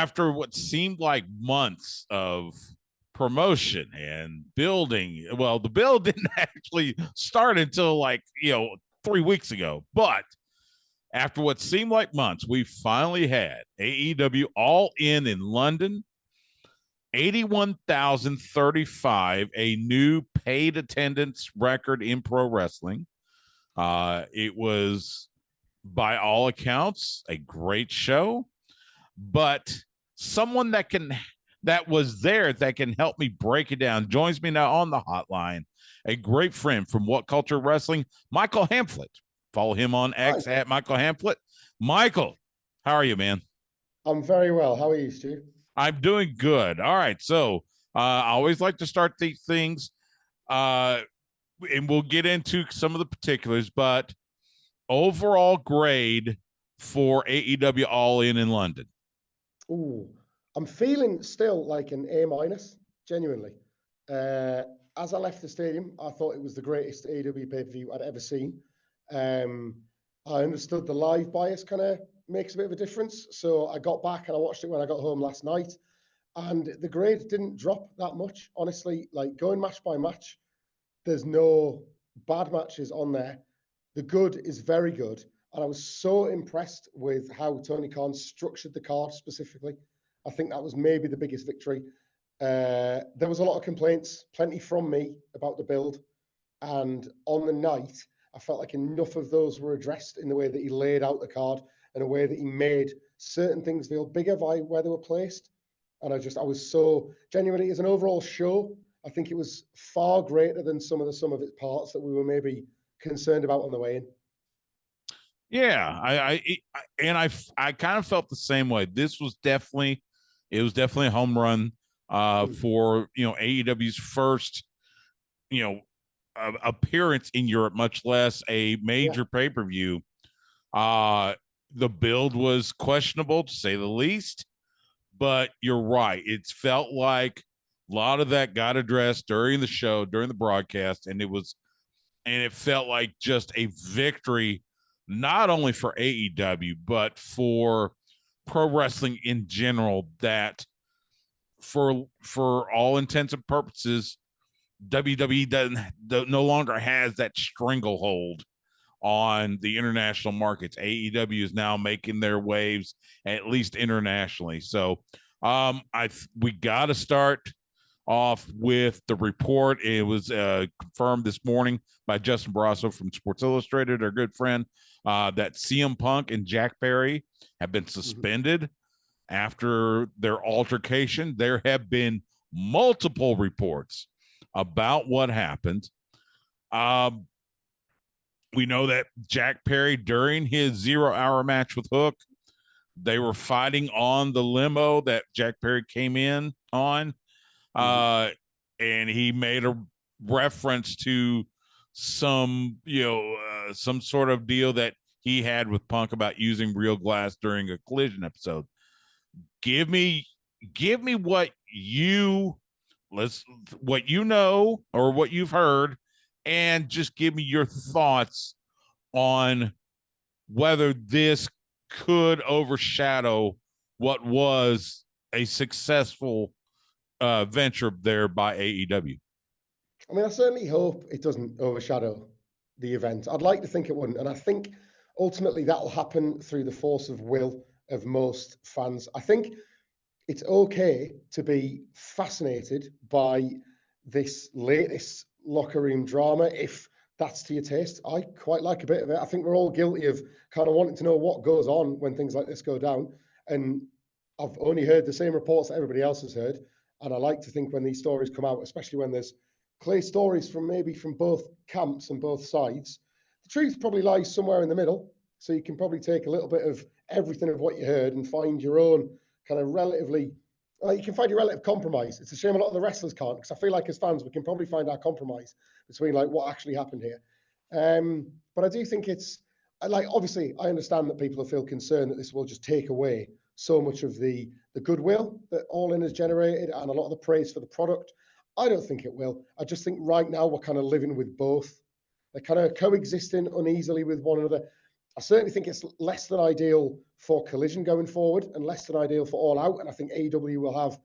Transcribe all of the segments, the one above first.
after what seemed like months of promotion and building, well, the build didn't actually start until 3 weeks ago, but after what seemed like months, we finally had AEW All In London, 81,035, a new paid attendance record in pro wrestling. It was, by all accounts, a great show, but someone that was there that can help me break it down joins me now on the hotline, a great friend from WhatCulture Wrestling, Michael Hamflett. Follow him on X at Michael Hamflett. Michael, how are you, man? I'm very well. How are you, Stu? I'm doing good. All right. So I always like to start these things, and we'll get into some of the particulars, but overall grade for AEW All In London. Ooh, I'm feeling still like an A minus, genuinely. As I left the stadium, I thought it was the greatest AEW pay-per-view I'd ever seen. I understood the live bias kind of makes a bit of a difference. So I got back and I watched it when I got home last night. And the grade didn't drop that much, honestly. Like going match by match, there's no bad matches on there. The good is very good. And I was so impressed with how Tony Khan structured the card specifically. I think that was maybe the biggest victory. There was a lot of complaints, plenty from me about the build. And on the night, I felt like enough of those were addressed in the way that he laid out the card and a way that he made certain things feel bigger by where they were placed. And I was so genuinely, as an overall show, I think it was far greater than some of its parts that we were maybe concerned about on the way in. Yeah, I kind of felt the same way. It was definitely a home run for AEW's first appearance in Europe, much less a major pay-per-view. The build was questionable to say the least, but you're right. It felt like a lot of that got addressed during the show, during the broadcast, and it felt like just a victory, not only for AEW, but for pro wrestling in general, that for all intents and purposes, WWE no longer has that stranglehold on the international markets. AEW is now making their waves, at least internationally. So we got to start off with the report. It was confirmed this morning by Justin Barrasso from Sports Illustrated, our good friend, that CM Punk and Jack Perry have been suspended after their altercation. There have been multiple reports about what happened. We know that Jack Perry, during his 0 hour match with Hook, they were fighting on the limo that Jack Perry came in on. And he made a reference to some sort of deal that he had with Punk about using real glass during a Collision episode. Give me what you know or what you've heard, and just give me your thoughts on whether this could overshadow what was a successful venture there by AEW. I mean, I certainly hope it doesn't overshadow the event. I'd like to think it wouldn't. And I think ultimately that'll happen through the force of will of most fans. I think it's okay to be fascinated by this latest locker room drama if that's to your taste. I quite like a bit of it. I think we're all guilty of kind of wanting to know what goes on when things like this go down. And I've only heard the same reports that everybody else has heard. And I like to think when these stories come out, especially when there's clear stories from both camps and both sides, the truth probably lies somewhere in the middle. So you can probably take a little bit of everything of what you heard and find your own kind of you can find your relative compromise. It's a shame a lot of the wrestlers can't, because I feel like as fans, we can probably find our compromise between like what actually happened here. But I do think it's obviously I understand that people feel concerned that this will just take away so much of the goodwill that All In has generated and a lot of the praise for the product. I don't think it will. I just think right now we're kind of living with both. They're kind of coexisting uneasily with one another. I certainly think it's less than ideal for Collision going forward and less than ideal for All Out. And I think AEW will have,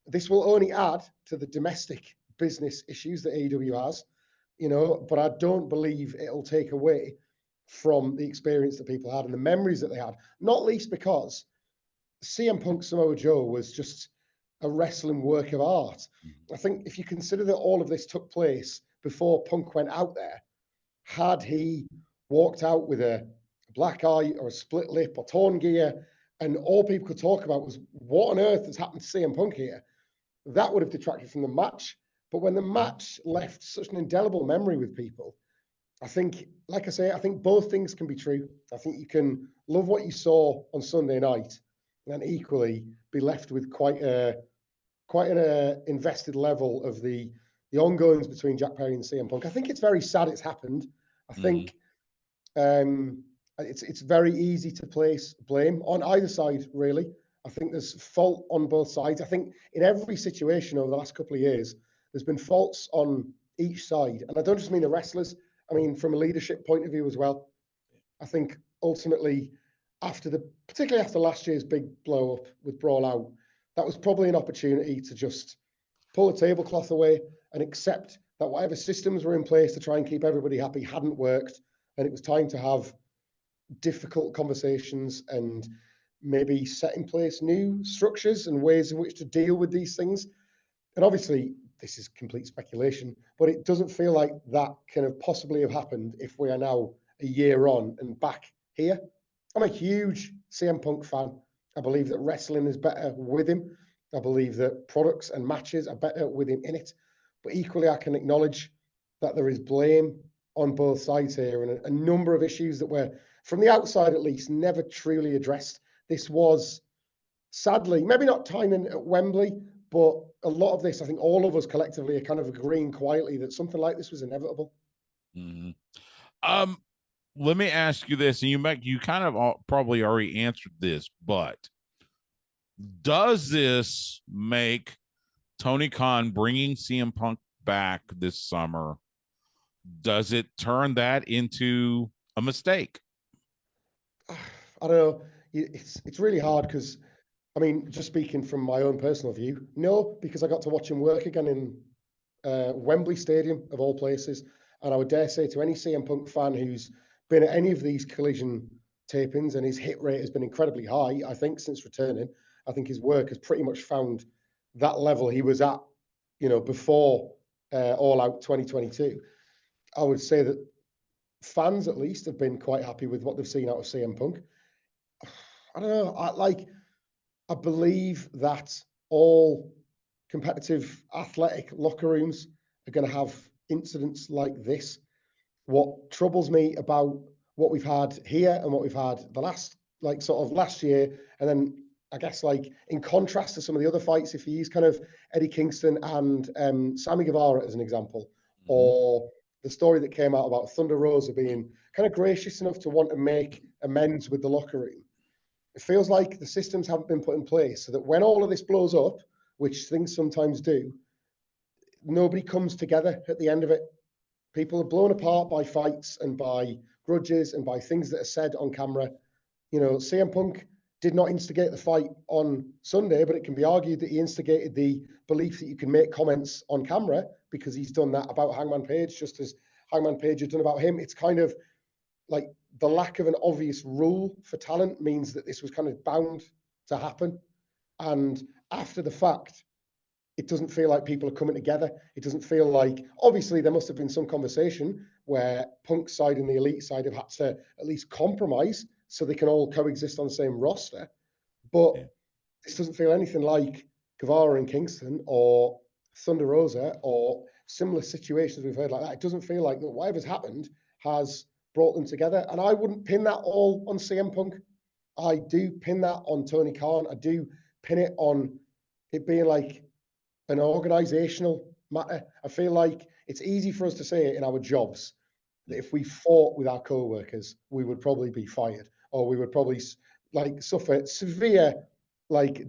this will only add to the domestic business issues that AEW has, but I don't believe it'll take away from the experience that people had and the memories that they had, not least because CM Punk Samoa Joe was just a wrestling work of art. I think if you consider that all of this took place before Punk went out there, had he walked out with a black eye or a split lip or torn gear, and all people could talk about was what on earth has happened to CM Punk here, that would have detracted from the match. But when the match left such an indelible memory with people, I think, like I say, I think both things can be true. I think you can love what you saw on Sunday night and equally be left with quite an invested level of the ongoings between Jack Perry and CM Punk. I think it's very sad it's happened. I think it's very easy to place blame on either side, really. I think there's fault on both sides. I think in every situation over the last couple of years, there's been faults on each side. And I don't just mean the wrestlers. I mean, from a leadership point of view as well. I think ultimately, particularly after last year's big blow up with Brawl Out, that was probably an opportunity to just pull the tablecloth away and accept that whatever systems were in place to try and keep everybody happy hadn't worked. And it was time to have difficult conversations and maybe set in place new structures and ways in which to deal with these things. And obviously, this is complete speculation, but it doesn't feel like that can have possibly have happened if we are now a year on and back here. I'm a huge CM Punk fan. I believe that wrestling is better with him. I believe that products and matches are better with him in it. But equally, I can acknowledge that there is blame on both sides here and a number of issues that were, from the outside at least, never truly addressed. This was, sadly, maybe not timing at Wembley, but a lot of this, I think all of us collectively are kind of agreeing quietly that something like this was inevitable. Let me ask you this, and you kind of probably already answered this, but does this make Tony Khan bringing CM Punk back this summer, does it turn that into a mistake? I don't know. It's really hard because, I mean, just speaking from my own personal view, no, because I got to watch him work again in Wembley Stadium, of all places. And I would dare say to any CM Punk fan who's been at any of these Collision tapings, and his hit rate has been incredibly high, I think, since returning. I think his work has pretty much found that level he was at, before All Out 2022. I would say that fans, at least, have been quite happy with what they've seen out of CM Punk. I don't know. I believe that all competitive athletic locker rooms are going to have incidents like this. What troubles me about what we've had here and what we've had the last year, and then I guess in contrast to some of the other fights, if you use kind of Eddie Kingston and Sammy Guevara as an example, or the story that came out about Thunder Rosa being kind of gracious enough to want to make amends with the locker room. It feels like the systems haven't been put in place so that when all of this blows up, which things sometimes do, nobody comes together at the end of it. People are blown apart by fights and by grudges and by things that are said on camera. CM Punk did not instigate the fight on Sunday, but it can be argued that he instigated the belief that you can make comments on camera because he's done that about Hangman Page, just as Hangman Page had done about him. It's kind of like the lack of an obvious rule for talent means that this was kind of bound to happen. And after the fact, it doesn't feel like people are coming together. It doesn't feel like, obviously, there must have been some conversation where Punk's side and the Elite side have had to at least compromise so they can all coexist on the same roster. But this doesn't feel anything like Guevara and Kingston or Thunder Rosa or similar situations we've heard like that. It doesn't feel like that whatever's happened has brought them together. And I wouldn't pin that all on CM Punk. I do pin that on Tony Khan. I do pin it on it being like an organizational matter. I feel like it's easy for us to say it in our jobs that if we fought with our co-workers, we would probably be fired or we would probably suffer severe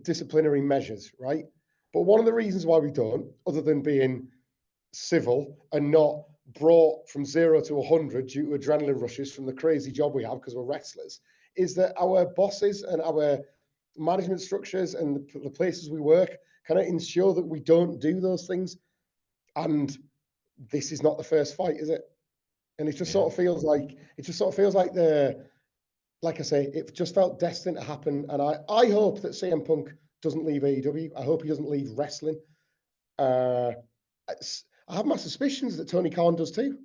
disciplinary measures, right? But one of the reasons why we don't, other than being civil and not brought from 0 to 100 due to adrenaline rushes from the crazy job we have because we're wrestlers, is that our bosses and our management structures and the places we work kind of ensure that we don't do those things. And this is not the first fight, is it? And it just sort of feels like like I say, it just felt destined to happen. And I hope that CM Punk doesn't leave AEW. I hope he doesn't leave wrestling. I have my suspicions that Tony Khan does too.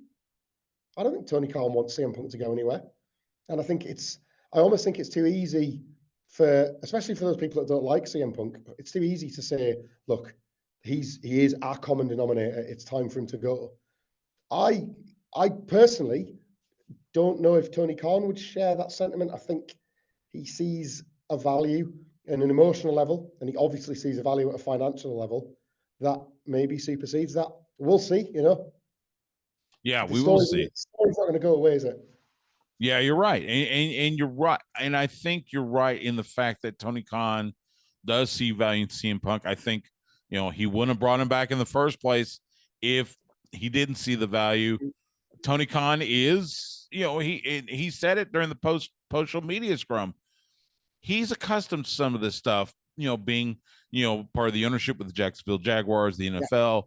I don't think Tony Khan wants CM Punk to go anywhere. And I almost think it's too easy especially for those people that don't like CM Punk, it's too easy to say, look, he is our common denominator. It's time for him to go. I personally don't know if Tony Khan would share that sentiment. I think he sees a value in an emotional level, and he obviously sees a value at a financial level that maybe supersedes that. We'll see, Yeah, we will see. The story's not going to go away, is it? Yeah, you're right. And you're right. And I think you're right in the fact that Tony Khan does see value in CM Punk. I think, he wouldn't have brought him back in the first place if he didn't see the value. Tony Khan is, he said it during the post-social media scrum. He's accustomed to some of this stuff, being, part of the ownership with the Jacksonville Jaguars, the NFL,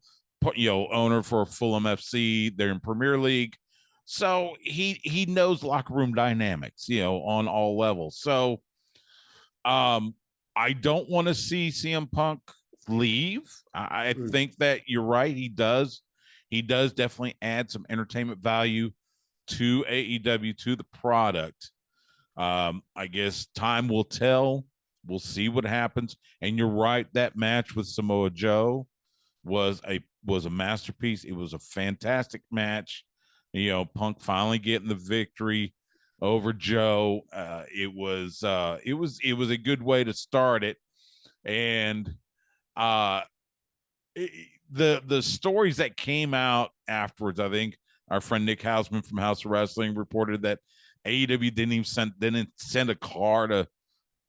owner for Fulham FC. They're in Premier League. So he knows locker room dynamics, on all levels. So I don't want to see CM Punk leave. I think that you're right. He does definitely add some entertainment value to AEW, to the product. I guess time will tell. We'll see what happens. And you're right, that match with Samoa Joe was a masterpiece. It was a fantastic match. Punk finally getting the victory over Joe. It was a good way to start it. And the stories that came out afterwards, I think our friend Nick Hausman from House of Wrestling reported that AEW didn't send a car to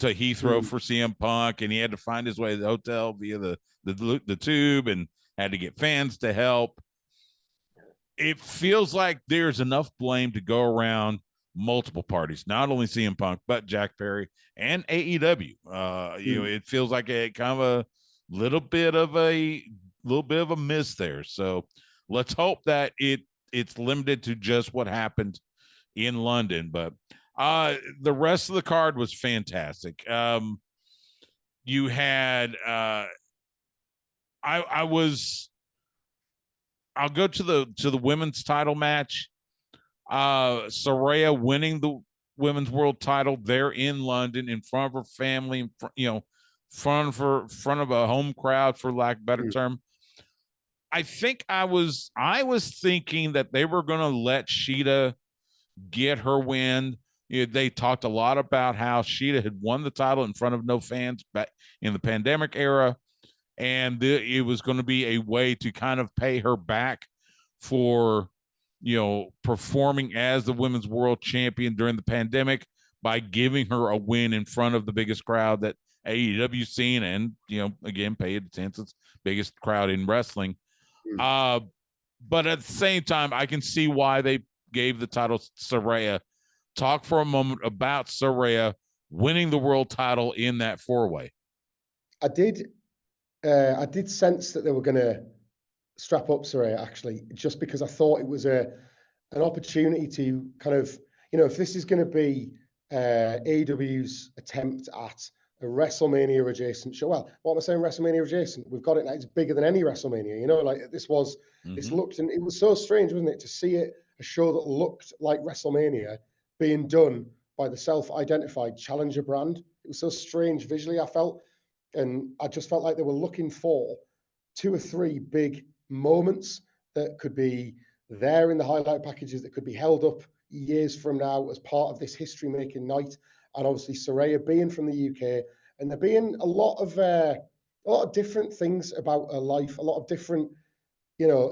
Heathrow for CM Punk, and he had to find his way to the hotel via the tube, and had to get fans to help. It feels like there's enough blame to go around multiple parties, not only CM Punk, but Jack Perry and AEW. It feels like a kind of a little bit of a miss there. So let's hope that it's limited to just what happened in London. But the rest of the card was fantastic. You had I'll go to the women's title match. Saraya winning the women's world title there in London in front of her family, front of a home crowd, for lack of a better term. I think I was thinking that they were going to let Shida get her win. They talked a lot about how Shida had won the title in front of no fans back in the pandemic era, and it was going to be a way to kind of pay her back for performing as the women's world champion during the pandemic by giving her a win in front of the biggest crowd that AEW's seen, and again, paid attention, biggest crowd in wrestling. But at the same time, I can see why they gave the title to Saraya. Talk for a moment about Saraya winning the world title in that four-way. I did sense that they were going to strap up Saraya, actually, just because I thought it was an opportunity to kind of, if this is going to be AEW's attempt at a WrestleMania adjacent show. Well, what am I saying? WrestleMania adjacent. We've got it now. It's bigger than any WrestleMania. Like this was. This looked, and it was so strange, wasn't it, to see a show that looked like WrestleMania being done by the self-identified challenger brand. It was so strange visually, I felt, and I just felt like they were looking for 2 or 3 big moments that could be there in the highlight packages, that could be held up years from now as part of this history-making night. And obviously Saraya being from the UK, and there being a lot of different things about her life, a lot of different,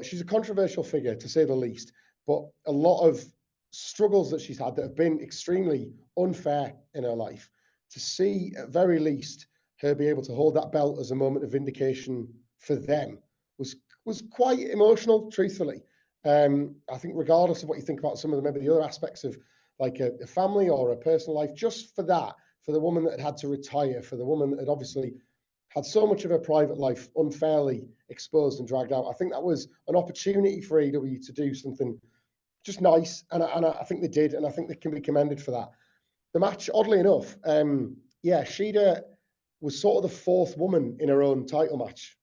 she's a controversial figure to say the least, but a lot of struggles that she's had that have been extremely unfair in her life. To see, at very least, her be able to hold that belt as a moment of vindication for them was quite emotional, truthfully. I think regardless of what you think about some of maybe the other aspects of like a family or a personal life, just for that, for the woman that had to retire, for the woman that had obviously had so much of her private life unfairly exposed and dragged out, I think that was an opportunity for AEW to do something just nice, and I think they did, and I think they can be commended for that. The match, oddly enough, Shida was sort of the fourth woman in her own title match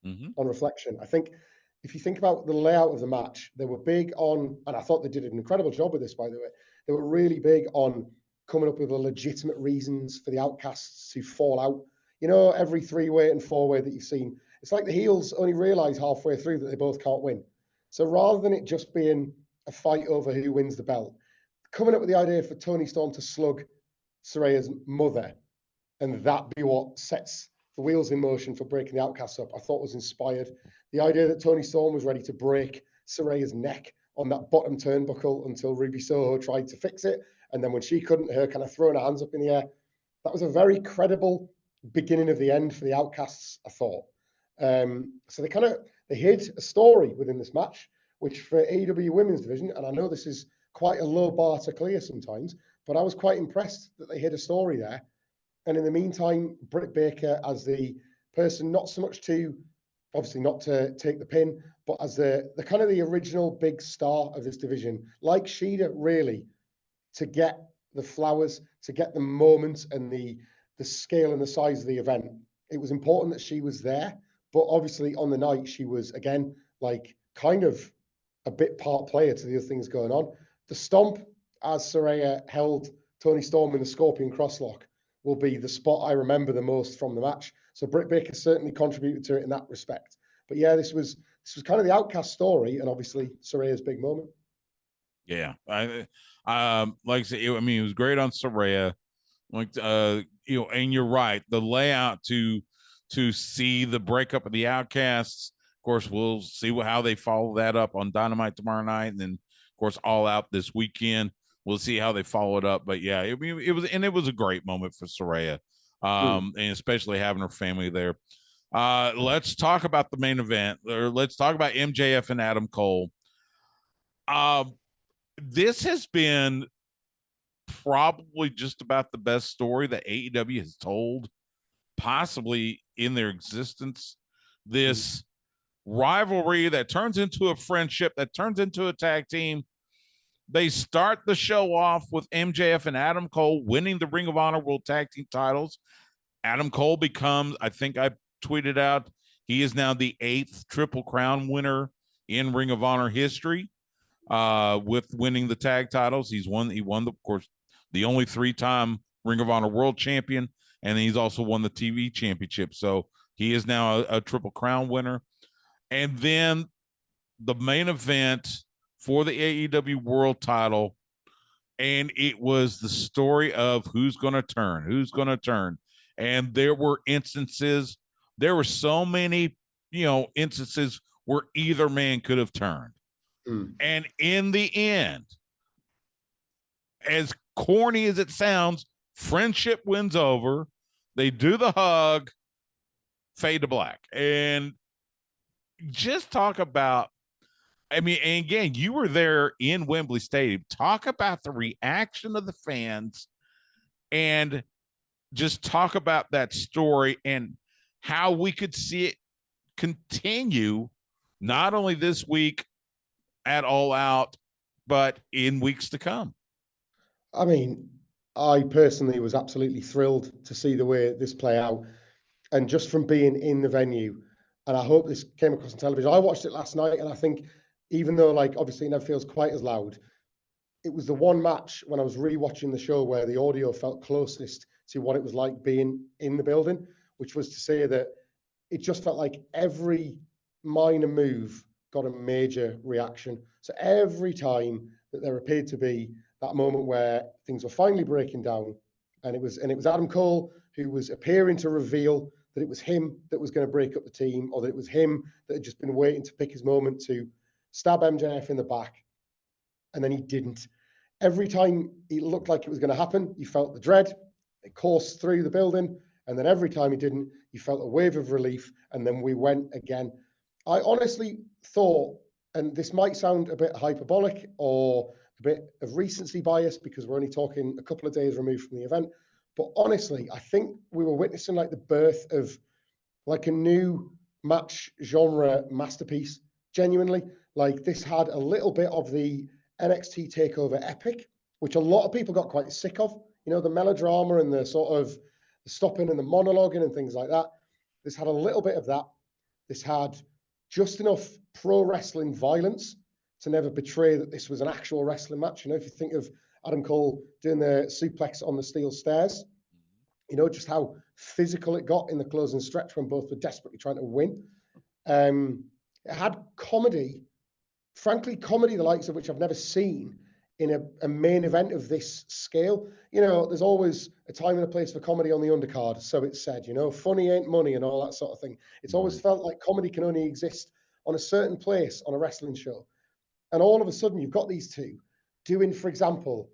on reflection. I think if you think about the layout of the match, they were big on, and I thought they did an incredible job with this, by the way. They were really big on coming up with legitimate reasons for the outcasts to fall out. You know, every 3-way and 4-way that you've seen, it's like the heels only realize halfway through that they both can't win. So rather than it just being a fight over who wins the belt, coming up with the idea for Toni Storm to slug Saraya's mother and that be what sets the wheels in motion for breaking the outcasts up, I thought was inspired. The idea that Toni Storm was ready to break Saraya's neck on that bottom turnbuckle until Ruby Soho tried to fix it. And then when she couldn't, her kind of throwing her hands up in the air. That was a very credible beginning of the end for the outcasts, I thought. So they hid a story within this match, which for AEW Women's Division, and I know this is quite a low bar to clear sometimes, but I was quite impressed that they hid a story there. And in the meantime, Britt Baker as the person, not so much to, obviously not to take the pin, but as the kind of the original big star of this division, like Shida, really, to get the flowers, to get the moment and the scale and the size of the event. It was important that she was there, but obviously on the night, she was, again, like kind of a bit part player to the other things going on. The stomp, as Saraya held Toni Storm in the Scorpion Crosslock, will be the spot I remember the most from the match. So Britt Baker certainly contributed to it in that respect. But yeah, this was kind of the outcast story, and obviously Saraya's big moment. Yeah, like I said, I mean, it was great on Saraya. Like, and you're right. The layout to see the breakup of the Outcasts. Of course, we'll see how they follow that up on Dynamite tomorrow night, and then of course All Out this weekend. We'll see how they follow it up. But yeah, it was a great moment for Saraya, and especially having her family there. Let's talk about the main event, or let's talk about MJF and Adam Cole. This has been probably just about the best story that AEW has told, possibly in their existence. This rivalry that turns into a friendship, that turns into a tag team. They start the show off with MJF and Adam Cole winning the Ring of Honor World Tag Team titles. Adam Cole becomes, I think I tweeted out, he is now the 8th Triple Crown winner in Ring of Honor history, with winning the tag titles. He won, of course, the only 3-time Ring of Honor World Champion, and he's also won the TV championship. So he is now a Triple Crown winner. And then the main event for the AEW World title, and it was the story of who's going to turn. And there were so many, instances where either man could have turned. And in the end, as corny as it sounds, friendship wins over. They do the hug, fade to black. And just talk about, I mean, and again, you were there in Wembley Stadium. Talk about the reaction of the fans, and just talk about that story and how we could see it continue, not only this week at All Out, but in weeks to come. I mean, I personally was absolutely thrilled to see the way this play out. And just from being in the venue, and I hope this came across on television. I watched it last night, and I think even though, like, obviously it never feels quite as loud, it was the one match when I was rewatching the show where the audio felt closest to what it was like being in the building, which was to say that it just felt like every minor move got a major reaction. So every time that there appeared to be that moment where things were finally breaking down, and it was Adam Cole who was appearing to reveal that it was him that was going to break up the team, or that it was him that had just been waiting to pick his moment to stab MJF in the back, and then he didn't. Every time it looked like it was going to happen, you felt the dread. It coursed through the building, and then every time he didn't, you felt a wave of relief, and then we went again. I honestly thought and this might sound a bit hyperbolic or a bit of recency bias because we're only talking a couple of days removed from the event, but honestly, I think we were witnessing like the birth of like a new match genre masterpiece. Genuinely, like this had a little bit of the NXT Takeover epic, which a lot of people got quite sick of. You know, the melodrama and the sort of the stopping and the monologuing and things like that. This had a little bit of that. This had just enough pro wrestling violence to never betray that this was an actual wrestling match. You know, if you think of Adam Cole doing the suplex on the steel stairs, you know, just how physical it got in the closing stretch when both were desperately trying to win. It had comedy, frankly, comedy the likes of which I've never seen in a main event of this scale. You know, there's always a time and a place for comedy on the undercard, so it's said, you know, funny ain't money and all that sort of thing. It's always felt like comedy can only exist on a certain place on a wrestling show. And all of a sudden, you've got these two doing, for example,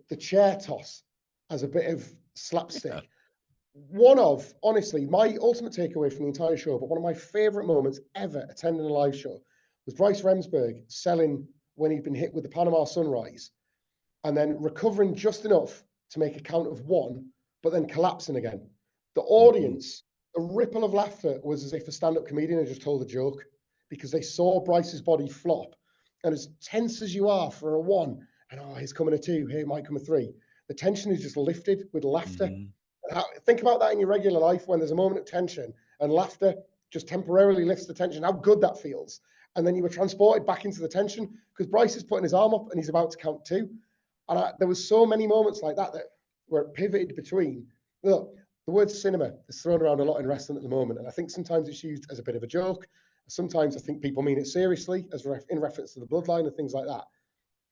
the chair toss as a bit of slapstick. Yeah. One of, honestly, my ultimate takeaway from the entire show, but one of my favorite moments ever attending a live show was Bryce Remsburg selling when he'd been hit with the Panama Sunrise and then recovering just enough to make a count of one, but then collapsing again. The audience, a ripple of laughter was as if a stand-up comedian had just told a joke because they saw Bryce's body flop. And as tense as you are for a one, and oh, he's coming a two, here might come a three, the tension is just lifted with laughter. Think about that in your regular life when there's a moment of tension and laughter just temporarily lifts the tension, how good that feels. And then you were transported back into the tension because Bryce is putting his arm up and he's about to count two. And there was so many moments like that where it pivoted between. Look, the word cinema is thrown around a lot in wrestling at the moment. And I think sometimes it's used as a bit of a joke. Sometimes I think people mean it seriously as in reference to the bloodline and things like that.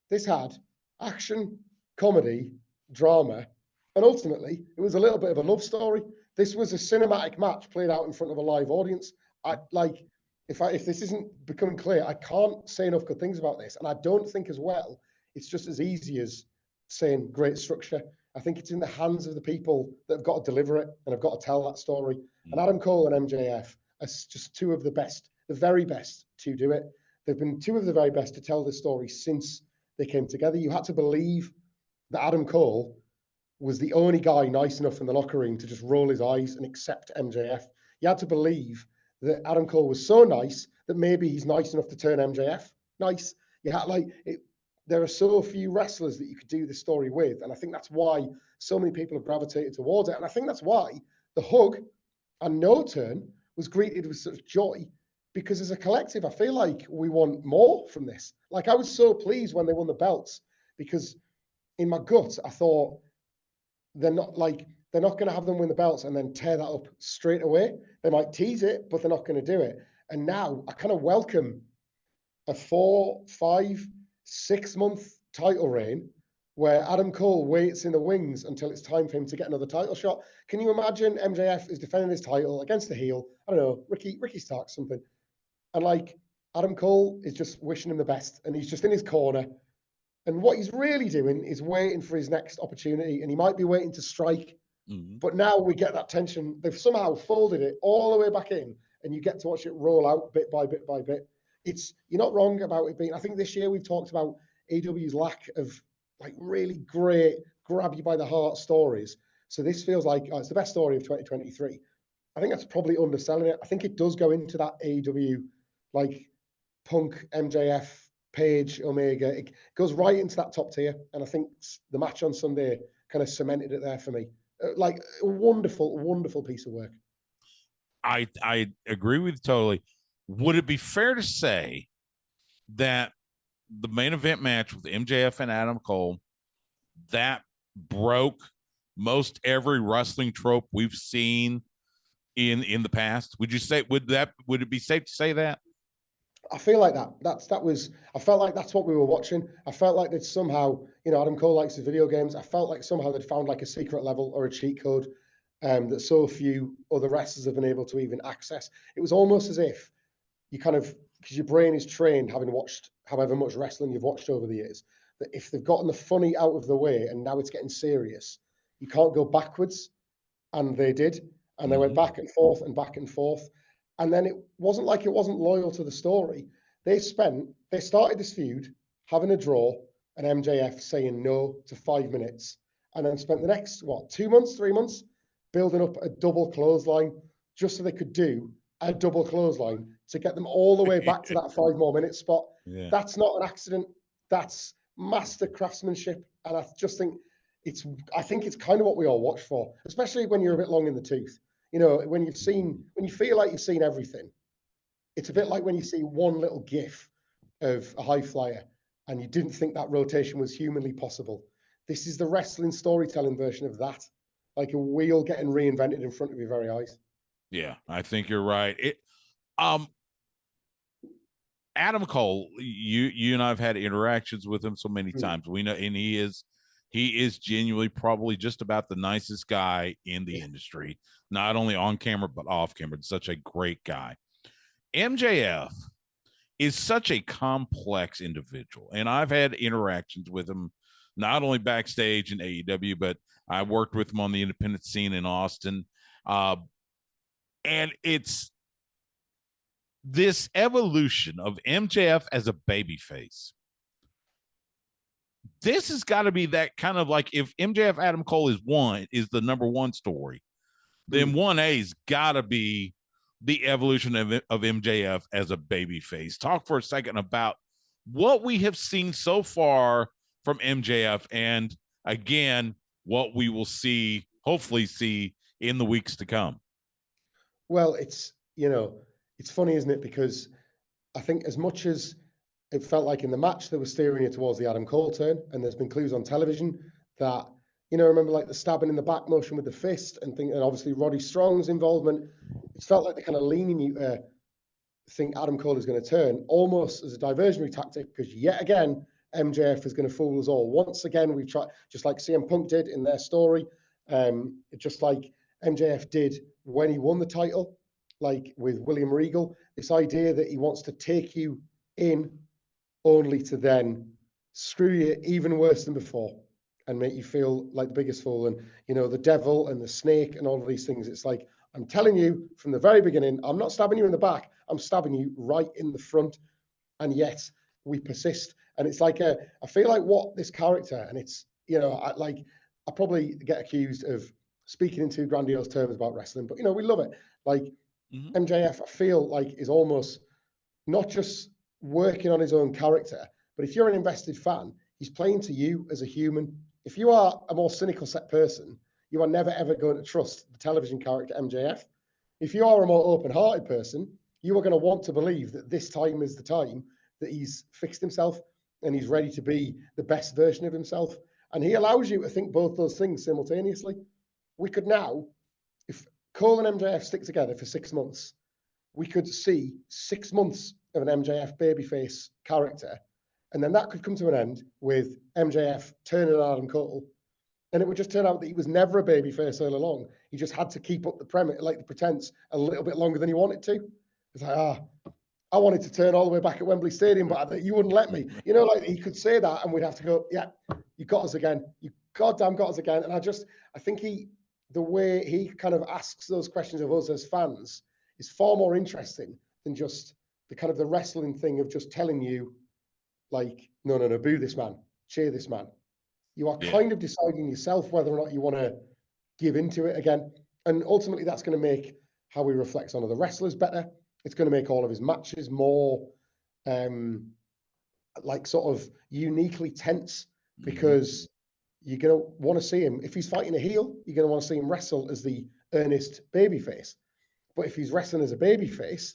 This had action, comedy, drama, and ultimately, it was a little bit of a love story. This was a cinematic match played out in front of a live audience. If this isn't becoming clear, I can't say enough good things about this. And I don't think as well, it's just as easy as saying great structure. I think it's in the hands of the people that have got to deliver it and have got to tell that story. And Adam Cole and MJF are just two of the best, the very best to do it. They've been two of the very best to tell this story since they came together. You had to believe that Adam Cole was the only guy nice enough in the locker room to just roll his eyes and accept MJF. You had to believe that Adam Cole was so nice that maybe he's nice enough to turn MJF nice. You had there are so few wrestlers that you could do this story with. And I think that's why so many people have gravitated towards it. And I think that's why the hug and no turn was greeted with such joy, because as a collective, I feel like we want more from this. Like I was so pleased when they won the belts because in my gut, I thought, they're not going to have them win the belts and then tear that up straight away. They might tease it, but they're not going to do it. And now I kind of welcome a 4, 5, 6 month title reign where Adam Cole waits in the wings until it's time for him to get another title shot. Can you imagine MJF is defending his title against the heel? I don't know, Ricky Stark, something. And like Adam Cole is just wishing him the best and he's just in his corner. And what he's really doing is waiting for his next opportunity, and he might be waiting to strike. But now we get that tension. They've somehow folded it all the way back in, and you get to watch it roll out bit by bit by bit. You're not wrong about it being. I think this year we've talked about AEW's lack of like really great, grab you by the heart stories. So this feels like it's the best story of 2023. I think that's probably underselling it. I think it does go into that AEW like Punk, MJF, Page, Omega. It goes right into that top tier. And I think the match on Sunday kind of cemented it there for me. Like a wonderful, wonderful piece of work. I agree with you totally. Would it be fair to say that the main event match with MJF and Adam Cole, that broke most every wrestling trope we've seen in the past? Would you say, would it be safe to say that? I feel like I felt like that's what we were watching. I felt like they'd somehow, Adam Cole likes the video games. I felt like somehow they'd found like a secret level or a cheat code that so few other wrestlers have been able to even access. It was almost as if you kind of, because your brain is trained, having watched however much wrestling you've watched over the years, that if they've gotten the funny out of the way and now it's getting serious, you can't go backwards. And they did. And they went back and forth and back and forth. And then it wasn't like it wasn't loyal to the story. They spent they started this feud having a draw and MJF saying no to 5 minutes, and then spent the next, 2 months, 3 months building up a double clothesline just so they could do a double clothesline to get them all the way back to that 5 more minute spot. Yeah. That's not an accident. That's master craftsmanship. And I just think I think it's kind of what we all watch for, especially when you're a bit long in the tooth. You know, when you feel like you've seen everything, it's a bit like when you see one little gif of a high flyer and you didn't think that rotation was humanly possible. This is the wrestling storytelling version of that, like a wheel getting reinvented in front of your very eyes. Yeah, I think you're right. Adam Cole, you and I've had interactions with him so many times. We know, and he is genuinely probably just about the nicest guy in the industry, not only on camera but off camera. Such a great guy. MJF is such a complex individual, and I've had interactions with him not only backstage in AEW, but I worked with him on the independent scene in Austin, and it's this evolution of MJF as a babyface. This has got to be that kind of like, if MJF Adam Cole is the number one story, then 1A's got to be the evolution of MJF as a babyface. Talk for a second about what we have seen so far from MJF, and again, what we will hopefully see in the weeks to come. Well, it's funny, isn't it? Because I think as much as it felt like in the match they were steering you towards the Adam Cole turn, and there's been clues on television that, remember like the stabbing in the back motion with the fist and obviously Roddy Strong's involvement. It felt like they're kind of leaning you to think Adam Cole is going to turn almost as a diversionary tactic, because yet again, MJF is going to fool us all. Once again, we've tried, just like CM Punk did in their story, just like MJF did when he won the title, like with William Regal, this idea that he wants to take you in only to then screw you even worse than before and make you feel like the biggest fool. And, the devil and the snake and all of these things. It's like, I'm telling you from the very beginning, I'm not stabbing you in the back. I'm stabbing you right in the front. And yet we persist. And it's like, I feel like what this character, and it's, I probably get accused of speaking in too grandiose terms about wrestling, but, we love it. Like MJF, I feel like, is almost not just working on his own character, but if you're an invested fan, he's playing to you as a human. If you are a more cynical set person, you are never ever going to trust the television character MJF. If you are a more open-hearted person, you are going to want to believe that this time is the time that he's fixed himself and he's ready to be the best version of himself. And he allows you to think both those things simultaneously. We could now, if Cole and MJF stick together for 6 months, we could see 6 months of an MJF babyface character, and then that could come to an end with MJF turning on Adam Cole, and it would just turn out that he was never a babyface all along. He just had to keep up the pretense a little bit longer than he wanted to. It's like, I wanted to turn all the way back at Wembley Stadium, but you wouldn't let me. Like he could say that, and we'd have to go, yeah, you got us again. You goddamn got us again. And I think the way he kind of asks those questions of us as fans is far more interesting than just the kind of the wrestling thing of just telling you, like, no, boo this man, cheer this man. You are kind of deciding yourself whether or not you want to give into it again. And ultimately, that's going to make how he reflects on other wrestlers better. It's going to make all of his matches more, like, sort of uniquely tense, because you're going to want to see him. If he's fighting a heel, you're going to want to see him wrestle as the earnest babyface. But if he's wrestling as a babyface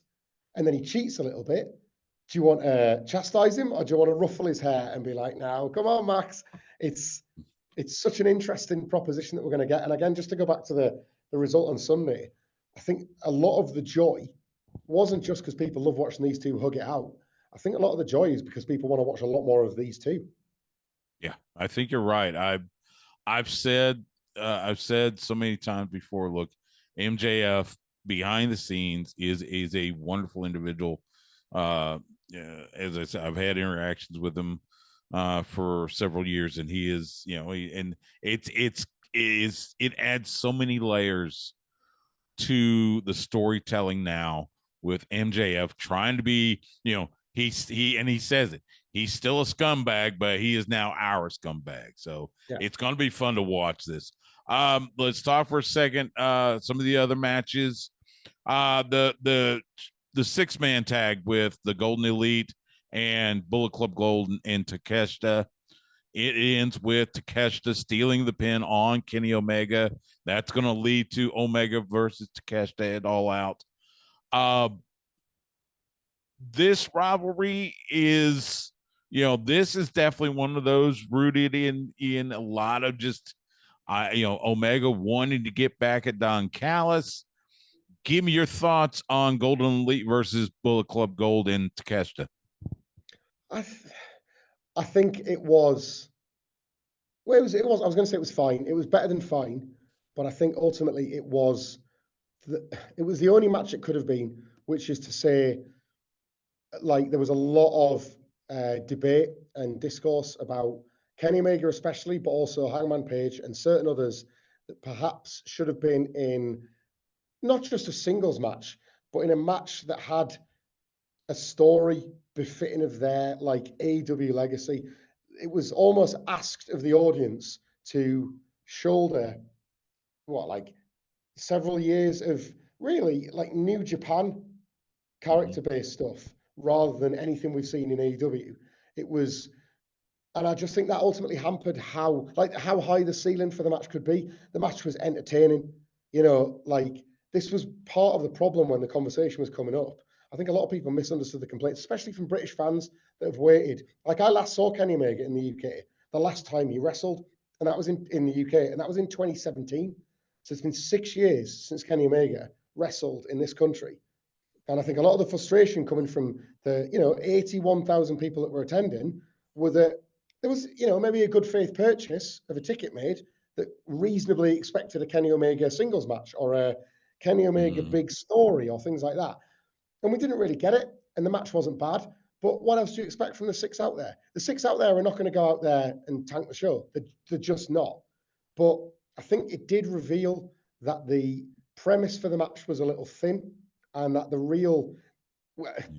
and then he cheats a little bit, do you want to chastise him, or do you want to ruffle his hair and be like, "Now, come on, Max"? It's such an interesting proposition that we're going to get. And again, just to go back to the result on Sunday, I think a lot of the joy wasn't just because people love watching these two hug it out. I think a lot of the joy is because people want to watch a lot more of these two. Yeah, I think you're right. I've said so many times before, look, MJF behind the scenes is a wonderful individual. As I said, I've had interactions with him for several years, and he is, and it adds so many layers to the storytelling now with MJF trying to be, He says it. He's still a scumbag, but he is now our scumbag. So Yeah. it's going to be fun to watch this. Let's talk for a second. Some of the other matches. The 6-man tag with the Golden Elite and Bullet Club Gold and Takeshita. It ends with Takeshita stealing the pin on Kenny Omega. That's going to lead to Omega versus Takeshita at All Out. This rivalry is, this is definitely one of those rooted in a lot of just, Omega wanting to get back at Don Callis. Give me your thoughts on Golden Elite versus Bullet Club Gold and Takeshita. I think it was. Well, it was. I was going to say it was fine. It was better than fine, but I think ultimately it was. It was the only match it could have been, which is to say, like there was a lot of debate and discourse about Kenny Omega especially, but also Hangman Page and certain others that perhaps should have been in not just a singles match, but in a match that had a story befitting of their like AEW legacy. It was almost asked of the audience to shoulder like several years of really like New Japan character-based stuff rather than anything we've seen in AEW. It was, and I just think that ultimately hampered how high the ceiling for the match could be. The match was entertaining, like this was part of the problem when the conversation was coming up. I think a lot of people misunderstood the complaints, especially from British fans that have waited. Like I last saw Kenny Omega in the UK the last time he wrestled, and that was in the UK, and that was in 2017. So it's been 6 years since Kenny Omega wrestled in this country. And I think a lot of the frustration coming from the 81,000 people that were attending were that there was maybe a good faith purchase of a ticket made that reasonably expected a Kenny Omega singles match or a Kenny Omega big story or things like that. And we didn't really get it, and the match wasn't bad. But what else do you expect from the 6 out there? The 6 out there are not going to go out there and tank the show. They're just not. But I think it did reveal that the premise for the match was a little thin, and that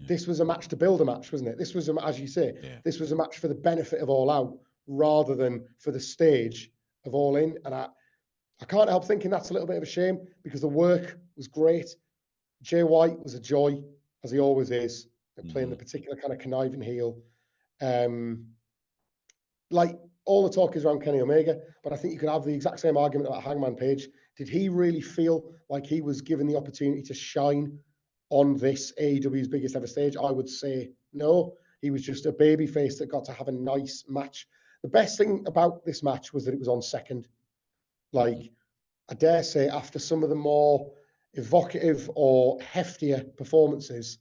this was a match to build a match, wasn't it? This was, as you say, this was a match for the benefit of All Out rather than for the stage of All In. And I can't help thinking that's a little bit of a shame because the work was great. Jay White was a joy, as he always is, playing the particular kind of conniving heel. Like all the talk is around Kenny Omega, but I think you could have the exact same argument about Hangman Page. Did he really feel like he was given the opportunity to shine on this AEW's biggest ever stage? I would say no. He was just a babyface that got to have a nice match. The best thing about this match was that it was on second. Like, I dare say, after some of the more evocative or heftier performances,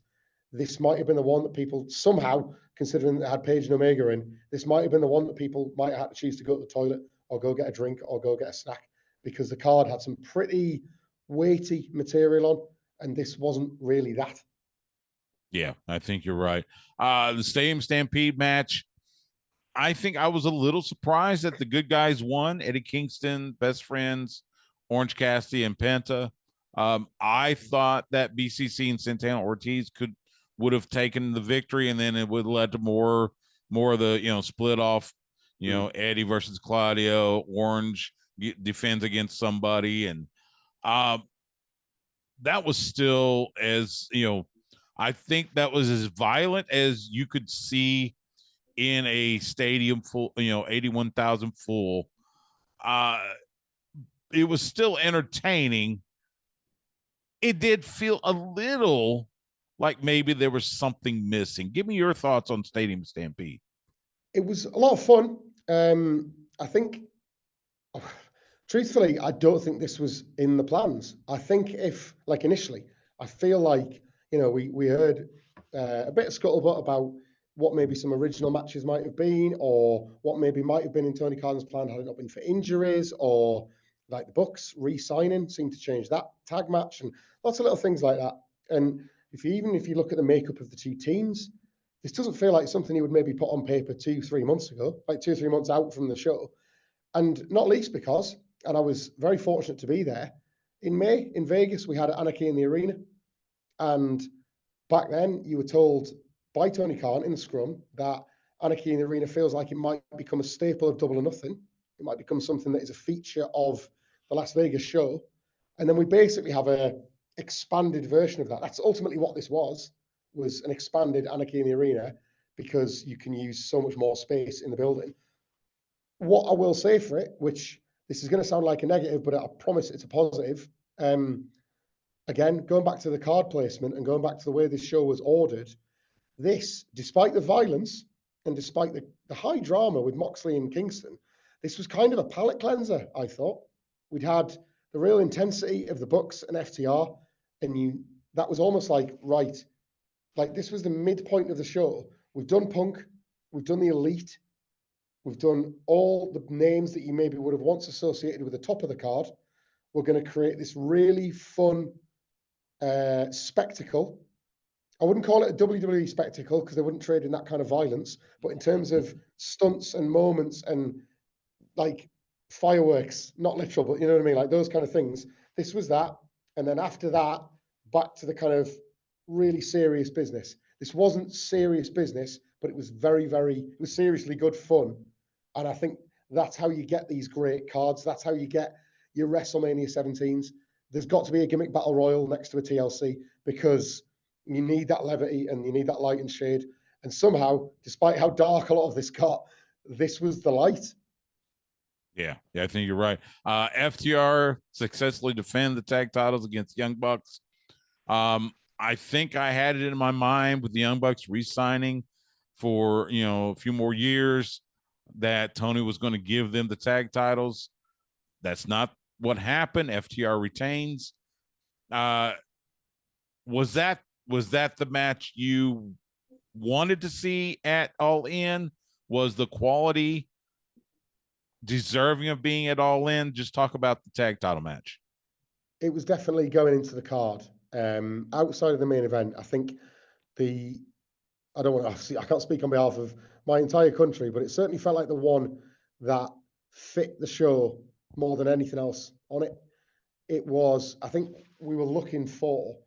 this might have been the one that people somehow, considering that it had Page and Omega in, this might have been the one that people might have had to choose to go to the toilet or go get a drink or go get a snack, because the card had some pretty weighty material on, and this wasn't really that. Yeah, I think you're right. The Stadium Stampede match, I think I was a little surprised that the good guys won. Eddie Kingston, Best Friends, Orange Cassidy, and Penta. I thought that BCC and Santana Ortiz would have taken the victory, and then it would have led to more of the split off. Eddie versus Claudio. Orange defends against somebody, and that was still as I think that was as violent as you could see in a stadium full, 81,000 full. It was still entertaining. It did feel a little like maybe there was something missing. Give me your thoughts on Stadium Stampede. It was a lot of fun. I think, truthfully, I don't think this was in the plans. I think if, like initially, I feel like, we heard a bit of scuttlebutt about what maybe some original matches might have been, or what maybe might have been in Tony Khan's plan had it not been for injuries, or like the Bucks re-signing seemed to change that tag match, and lots of little things like that. And if you look at the makeup of the two teams, this doesn't feel like something he would maybe put on paper 2-3 months ago, like 2 or 3 months out from the show. And not least because, and I was very fortunate to be there, in May in Vegas, we had Anarchy in the Arena. And back then you were told by Tony Khan in the scrum that Anarchy in the Arena feels like it might become a staple of Double or Nothing. It might become something that is a feature of the Las Vegas show. And then we basically have a expanded version of that. That's ultimately what this was an expanded Anarchy in the Arena, because you can use so much more space in the building. What I will say for it, which this is going to sound like a negative, but I promise it's a positive. Again, going back to the card placement and going back to the way this show was ordered, this, despite the violence and despite the high drama with Moxley and Kingston, this was kind of a palate cleanser, I thought. We'd had the real intensity of the Bucks and FTR, and that was almost like, right, like this was the midpoint of the show. We've done Punk, we've done the Elite, we've done all the names that you maybe would have once associated with the top of the card. We're going to create this really fun spectacle. I wouldn't call it a WWE spectacle because they wouldn't trade in that kind of violence. But in terms of stunts and moments and like fireworks, not literal, but you know what I mean? Like those kind of things. This was that. And then after that, back to the kind of really serious business. This wasn't serious business, but it was it was seriously good fun. And I think that's how you get these great cards. That's how you get your WrestleMania 17s. There's got to be a gimmick battle royal next to a TLC because you need that levity and you need that light and shade. And somehow, despite how dark a lot of this got, this was the light. Yeah, I think you're right. FTR successfully defend the tag titles against Young Bucks. I think I had it in my mind with the Young Bucks re-signing for, a few more years that Tony was going to give them the tag titles. That's not what happened. FTR retains. Was that the match you wanted to see at All In? Was the quality deserving of being at All In? Just talk about the tag title match. It was definitely going into the card. Outside of the main event, I think I can't speak on behalf of my entire country, but it certainly felt like the one that fit the show more than anything else on it. It was, I think we were looking for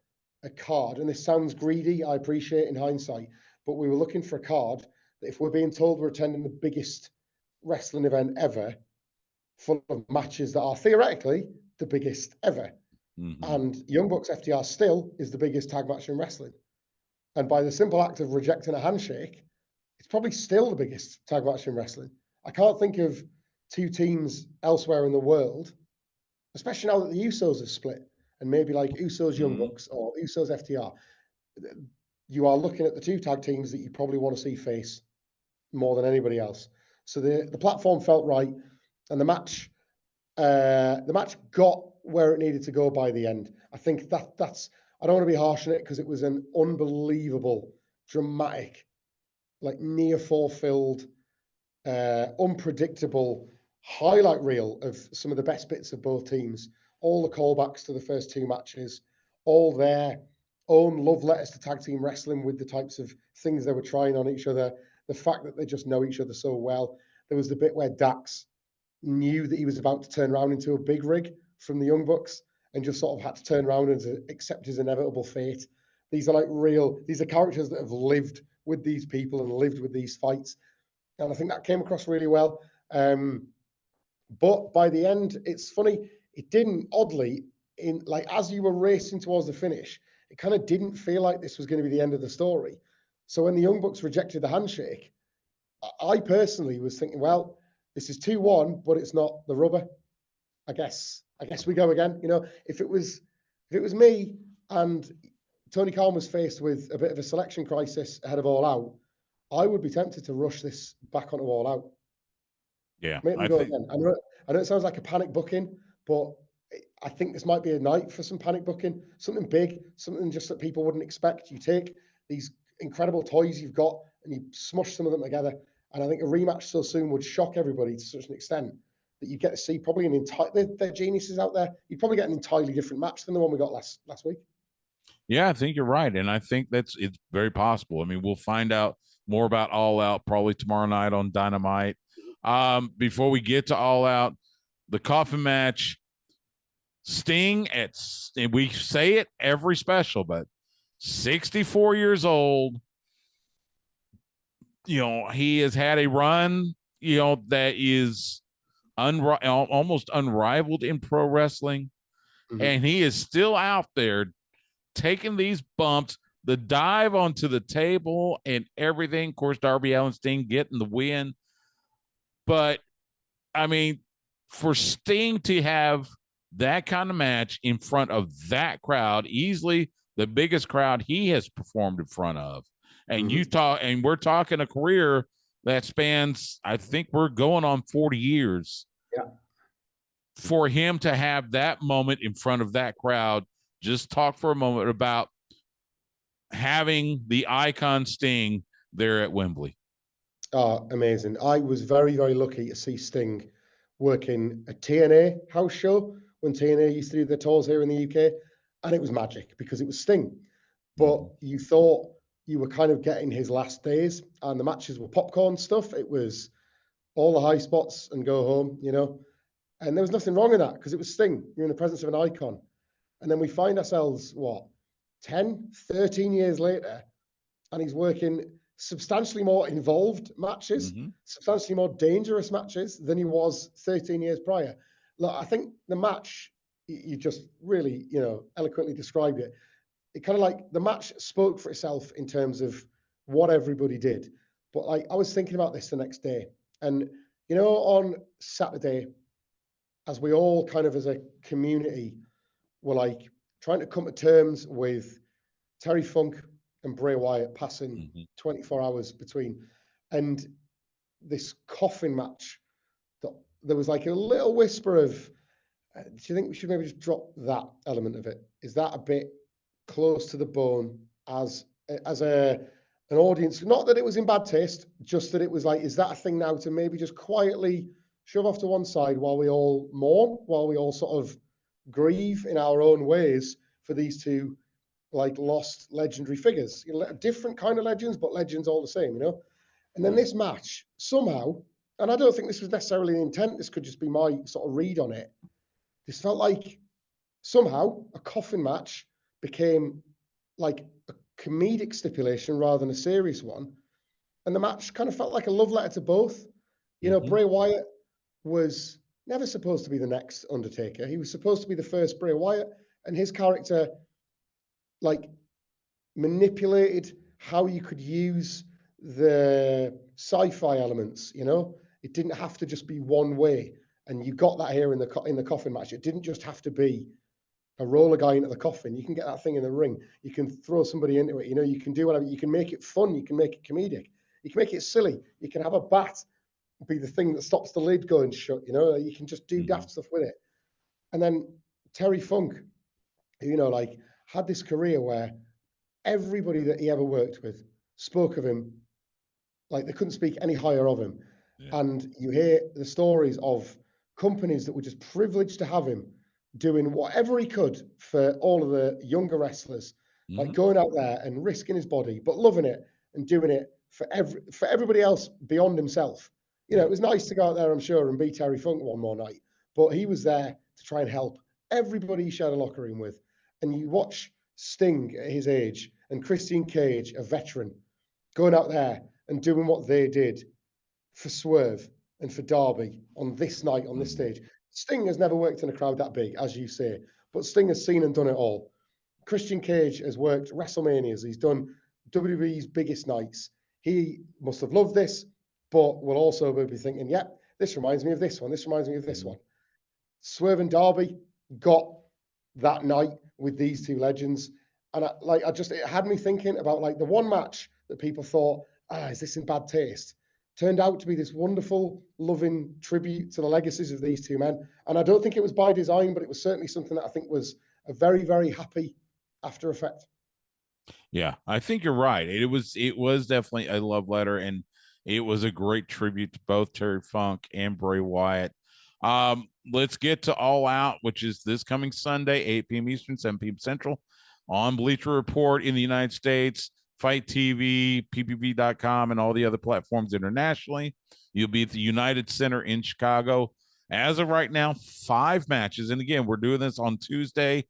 a card, and this sounds greedy, I appreciate in hindsight, but we were looking for a card that if we're being told we're attending the biggest wrestling event ever, full of matches that are theoretically the biggest ever, and Young Bucks FTR still is the biggest tag match in wrestling. And by the simple act of rejecting a handshake, it's probably still the biggest tag match in wrestling. I can't think of two teams elsewhere in the world, especially now that the Usos have split, and maybe like Usos Young Bucks or Usos FTR. You are looking at the two tag teams that you probably want to see face more than anybody else. So the platform felt right, and the match got where it needed to go by the end. I think that's, I don't want to be harsh on it because it was an unbelievable, dramatic, like near fulfilled, unpredictable highlight reel of some of the best bits of both teams. All the callbacks to the first two matches, all their own love letters to tag team wrestling with the types of things they were trying on each other. The fact that they just know each other so well. There was the bit where Dax knew that he was about to turn around into a big rig from the Young Bucks and just sort of had to turn around and accept his inevitable fate. These are characters that have lived with these people and lived with these fights. And I think that came across really well. But by the end, it's funny, it didn't, oddly, as you were racing towards the finish, it kind of didn't feel like this was going to be the end of the story. So when the Young Bucks rejected the handshake, I personally was thinking, well, this is 2-1, but it's not the rubber. I guess we go again. If it was me and Tony Khan was faced with a bit of a selection crisis ahead of All Out, I would be tempted to rush this back onto All Out. Yeah, Make them go again. I know it sounds like a panic booking, but I think this might be a night for some panic booking, something big, something just that people wouldn't expect. You take these incredible toys you've got and you smush some of them together. And I think a rematch so soon would shock everybody to such an extent that you get to see probably they're geniuses out there. You'd probably get an entirely different match than the one we got last week. Yeah, I think you're right. And I think it's very possible. I mean, we'll find out more about All Out probably tomorrow night on Dynamite. Before we get to All Out, the coffin match, Sting we say it every special, but 64 years old, he has had a run, that is almost unrivaled in pro wrestling. And he is still out there taking these bumps, the dive onto the table and everything. Of course, Darby Allin Sting getting the win. But I mean, for Sting to have that kind of match in front of that crowd, easily the biggest crowd he has performed in front of. And we're talking a career that spans, I think we're going on 40 years. Yeah. For him to have that moment in front of that crowd, just talk for a moment about having the icon Sting there at Wembley. Oh, amazing. I was very, very lucky to see Sting working a TNA house show when TNA used to do their tours here in the UK. And it was magic because it was Sting. But you thought you were kind of getting his last days, and the matches were popcorn stuff. It was all the high spots and go home, And there was nothing wrong in that because it was Sting. You're in the presence of an icon. And then we find ourselves, 10, 13 years later, and he's working substantially more involved matches, substantially more dangerous matches than he was 13 years prior. Look, I think the match, you just really, eloquently described it. It kind of like the match spoke for itself in terms of what everybody did. But I was thinking about this the next day. And, on Saturday, as we all kind of as a community were trying to come to terms with Terry Funk and Bray Wyatt passing 24 hours between, and this coffin match, that there was a little whisper of, do you think we should maybe just drop that element of it? Is that a bit close to the bone as an audience? Not that it was in bad taste, just that it was is that a thing now to maybe just quietly shove off to one side while we all mourn, while we all sort of grieve in our own ways for these two lost legendary figures, different kind of legends, but legends all the same, And then this match somehow, and I don't think this was necessarily the intent, this could just be my sort of read on it. This felt like somehow a coffin match became a comedic stipulation rather than a serious one. And the match kind of felt like a love letter to both. Bray Wyatt was never supposed to be the next Undertaker. He was supposed to be the first Bray Wyatt, and his character manipulated how you could use the sci-fi elements. It didn't have to just be one way, and you got that here in the coffin match. It didn't just have to be a roller guy into the coffin. You can get that thing in the ring. You can throw somebody into it. You can do whatever. You can make it fun. You can make it comedic. You can make it silly. You can have a bat be the thing that stops the lid going shut. You can just do daft stuff with it. And then Terry Funk, who had this career where everybody that he ever worked with spoke of him like they couldn't speak any higher of him. Yeah. And you hear the stories of companies that were just privileged to have him doing whatever he could for all of the younger wrestlers, going out there and risking his body, but loving it and doing it for everybody else beyond himself. It was nice to go out there, I'm sure, and be Terry Funk one more night, but he was there to try and help everybody he shared a locker room with. And you watch Sting at his age and Christian Cage, a veteran, going out there and doing what they did for Swerve and for Darby on this night, on this stage. Sting has never worked in a crowd that big, as you say, but Sting has seen and done it all. Christian Cage has worked WrestleManias. He's done WWE's biggest nights. He must have loved this, but will also be thinking, yeah, this reminds me of this one. This reminds me of this one. Swerve and Darby got that night with these two legends. And it had me thinking about the one match that people thought, is this in bad taste? Turned out to be this wonderful, loving tribute to the legacies of these two men. And I don't think it was by design, but it was certainly something that I think was a very, very happy after effect. Yeah, I think you're right. It was definitely a love letter, and it was a great tribute to both Terry Funk and Bray Wyatt. Let's get to All Out, which is this coming Sunday, 8 p.m. Eastern, 7 p.m. Central, on Bleacher Report in the United States, Fight TV, PPV.com, and all the other platforms internationally. You'll be at the United Center in Chicago. As of right now, 5 matches. And again, we're doing this on Tuesday,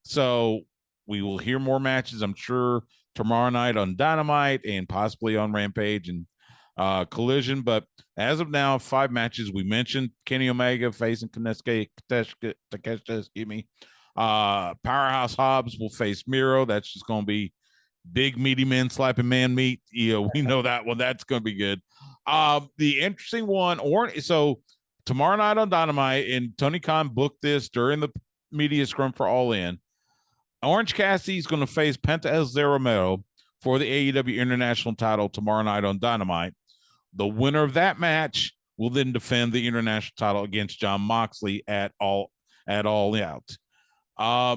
so we will hear more matches, I'm sure, tomorrow night on Dynamite and possibly on Rampage. And Collision. But as of now, 5 matches. We mentioned Kenny Omega facing Takeshita, excuse me. Powerhouse Hobbs will face Miro. That's just going to be big meaty men slapping man meat. We know that one. That's going to be good. The interesting one, so tomorrow night on Dynamite, and Tony Khan booked this during the media scrum for All In. Orange Cassidy is going to face Penta El Zero for the AEW International title tomorrow night on Dynamite. The winner of that match will then defend the international title against Jon Moxley at All Out. Are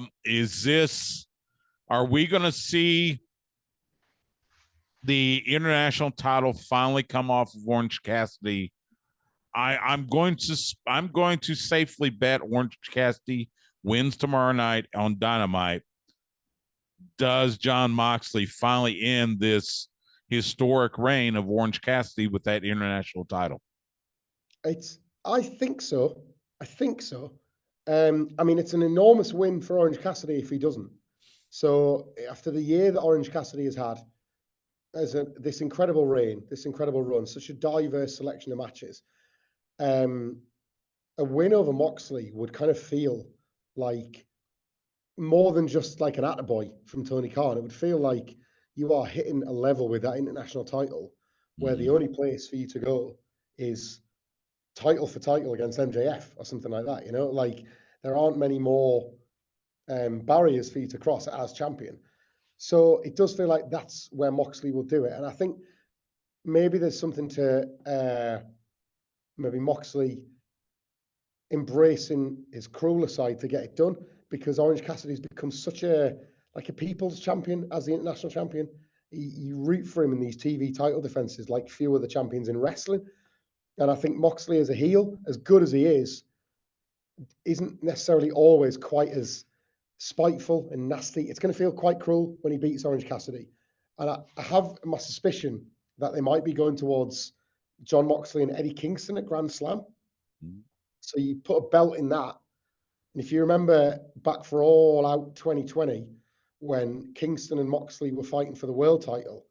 we going to see the international title finally come off of Orange Cassidy? I'm going to safely bet Orange Cassidy wins tomorrow night on Dynamite. Does Jon Moxley finally end this historic reign of Orange Cassidy with that international title? I think so. I mean, it's an enormous win for Orange Cassidy if he doesn't. So after the year that Orange Cassidy has had, as this incredible reign, this incredible run, such a diverse selection of matches, a win over Moxley would kind of feel like more than just like an attaboy from Tony Khan. It would feel like you are hitting a level with that international title where the only place for you to go is title for title against MJF or something like that. Like there aren't many more barriers for you to cross as champion. So it does feel like that's where Moxley will do it. And I think maybe there's something to maybe Moxley embracing his crueler side to get it done, because Orange Cassidy's become such a people's champion as the international champion. You root for him in these TV title defenses like few other champions in wrestling. And I think Moxley as a heel, as good as he is, isn't necessarily always quite as spiteful and nasty. It's going to feel quite cruel when he beats Orange Cassidy. And I have my suspicion that they might be going towards Jon Moxley and Eddie Kingston at Grand Slam. Mm-hmm. So you put a belt in that. And if you remember back for All Out 2020, when Kingston and Moxley were fighting for the world title,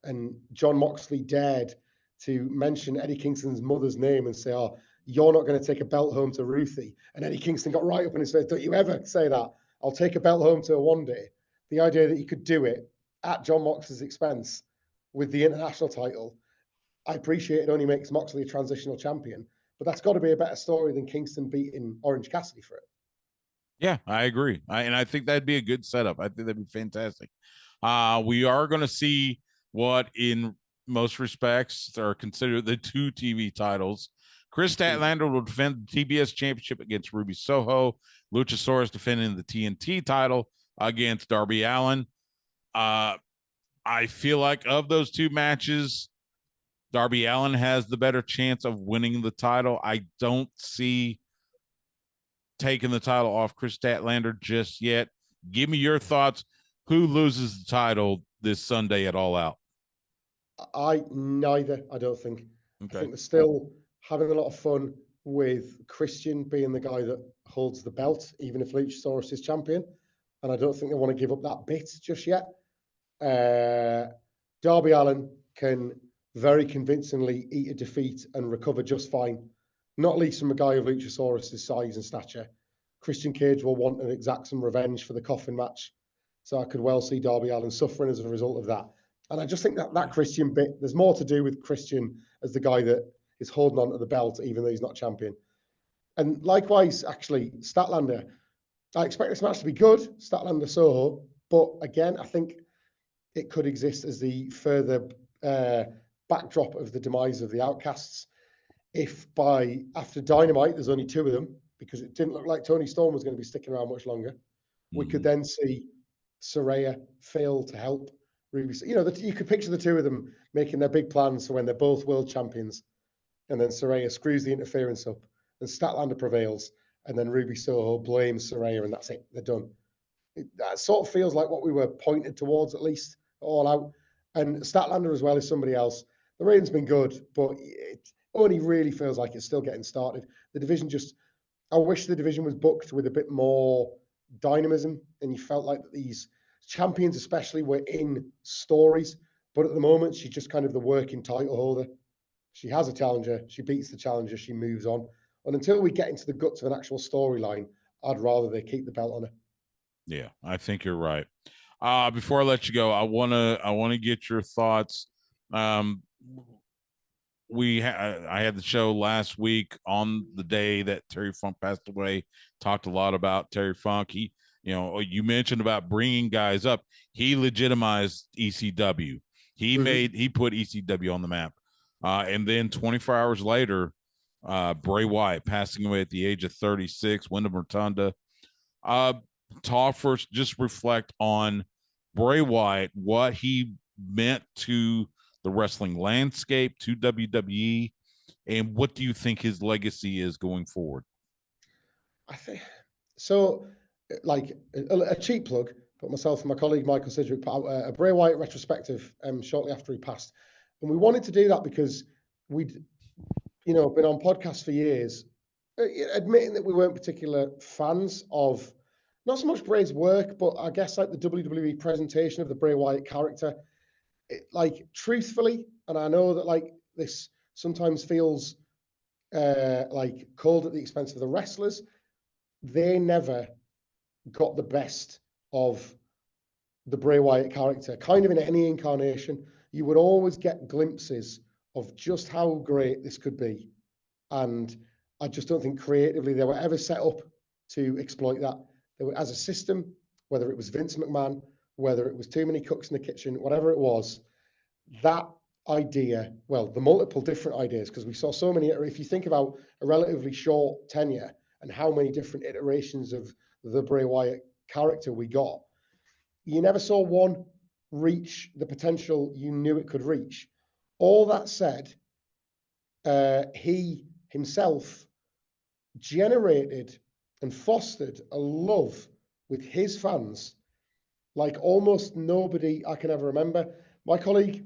and Jon Moxley dared to mention Eddie Kingston's mother's name and say, "Oh, you're not going to take a belt home to Ruthie." And Eddie Kingston got right up in his face. "Don't you ever say that. I'll take a belt home to her one day." The idea that you could do it at Jon Moxley's expense with the international title, I appreciate it only makes Moxley a transitional champion, but that's got to be a better story than Kingston beating Orange Cassidy for it. Yeah, I agree. And I think that'd be a good setup. I think that'd be fantastic. We are going to see what in most respects are considered the 2 TV titles. Chris Statlander will defend the TBS championship against Ruby Soho. Luchasaurus defending the TNT title against Darby Allin. I feel like of those 2 matches, Darby Allin has the better chance of winning the title. I don't see taking the title off Chris Statlander just yet. Give me your thoughts. Who loses the title this Sunday at All Out? Neither, I don't think. Okay. I think they're still having a lot of fun with Christian being the guy that holds the belt, even if Luchasaurus is champion. And I don't think they want to give up that bit just yet. Darby Allin can very convincingly eat a defeat and recover just fine, not least from a guy of Luchasaurus' size and stature. Christian Cage will want to exact some revenge for the coffin match. So I could well see Darby Allin suffering as a result of that. And I just think that Christian bit, there's more to do with Christian as the guy that is holding on to the belt, even though he's not champion. And likewise, actually, Statlander, I expect this match to be good, Statlander Soho. But again, I think it could exist as the further backdrop of the demise of the Outcasts. If after Dynamite, there's only 2 of them, because it didn't look like Tony Storm was going to be sticking around much longer, we could then see Saraya fail to help Ruby. You could picture the 2 of them making their big plans for when they're both world champions, and then Saraya screws the interference up, and Statlander prevails, and then Ruby Soho blames Saraya, and that's it. They're done. That sort of feels like what we were pointed towards, at least, All Out. And Statlander as well is somebody else. The reign's been good, but it only really feels like it's still getting started. The division I wish the division was booked with a bit more dynamism, and you felt like these champions especially were in stories, but at the moment she's just kind of the working title holder. She has a challenger. She beats the challenger. She moves on. And until we get into the guts of an actual storyline, I'd rather they keep the belt on her. Yeah, I think you're right. Before I let you go, I wanna get your thoughts. Um, I had the show last week on the day that Terry Funk passed away. Talked a lot about Terry Funk. He, you mentioned about bringing guys up. He legitimized ECW. He put ECW on the map. And then 24 hours later, Bray Wyatt passing away at the age of 36, Wyndham Rotunda. Talk first, just reflect on Bray Wyatt, what he meant to the wrestling landscape, to WWE, and what do you think his legacy is going forward? I think so. Like a cheap plug, but myself and my colleague Michael Sidgwick put out a Bray Wyatt retrospective shortly after he passed, and we wanted to do that because we'd been on podcasts for years, admitting that we weren't particular fans of not so much Bray's work, but I guess like the WWE presentation of the Bray Wyatt character. Like truthfully, and I know that like this sometimes feels like cold at the expense of the wrestlers. They never got the best of the Bray Wyatt character, kind of in any incarnation. You would always get glimpses of just how great this could be. And I just don't think creatively they were ever set up to exploit that. They were, as a system, whether it was Vince McMahon, whether it was too many cooks in the kitchen, whatever it was, that idea, well, the multiple different ideas, because we saw so many, if you think about a relatively short tenure and how many different iterations of the Bray Wyatt character we got, you never saw one reach the potential you knew it could reach. All that said, he himself generated and fostered a love with his fans like almost nobody I can ever remember. My colleague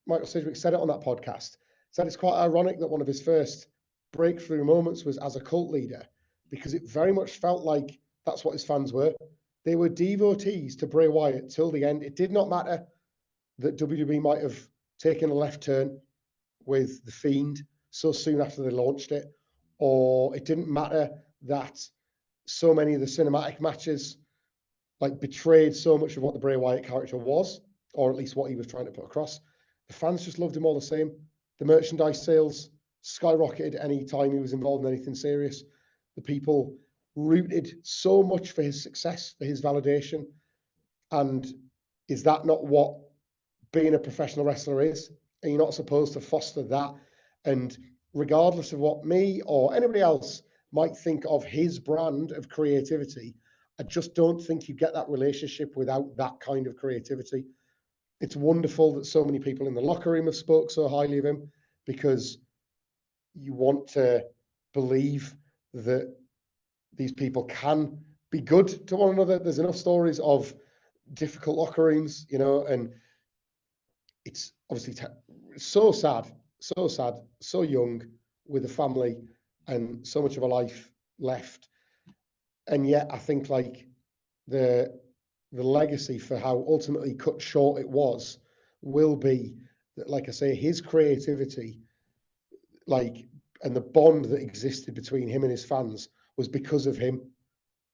Michael Sidgwick said it on that podcast, said it's quite ironic that one of his first breakthrough moments was as a cult leader, because it very much felt like that's what his fans were. They were devotees to Bray Wyatt till the end. It did not matter that WWE might have taken a left turn with The Fiend so soon after they launched it, or it didn't matter that so many of the cinematic matches like betrayed so much of what the Bray Wyatt character was, or at least what he was trying to put across. The fans just loved him all the same. The merchandise sales skyrocketed any time he was involved in anything serious. The people rooted so much for his success, for his validation. And is that not what being a professional wrestler is? Are you not supposed to foster that? And regardless of what me or anybody else might think of his brand of creativity, I just don't think you get that relationship without that kind of creativity. It's wonderful that so many people in the locker room have spoke so highly of him, because you want to believe that these people can be good to one another. There's enough stories of difficult locker rooms, and it's obviously so sad, so young with a family and so much of a life left. And yet I think like the legacy for how ultimately cut short it was will be that, like I say, his creativity, like, and the bond that existed between him and his fans was because of him.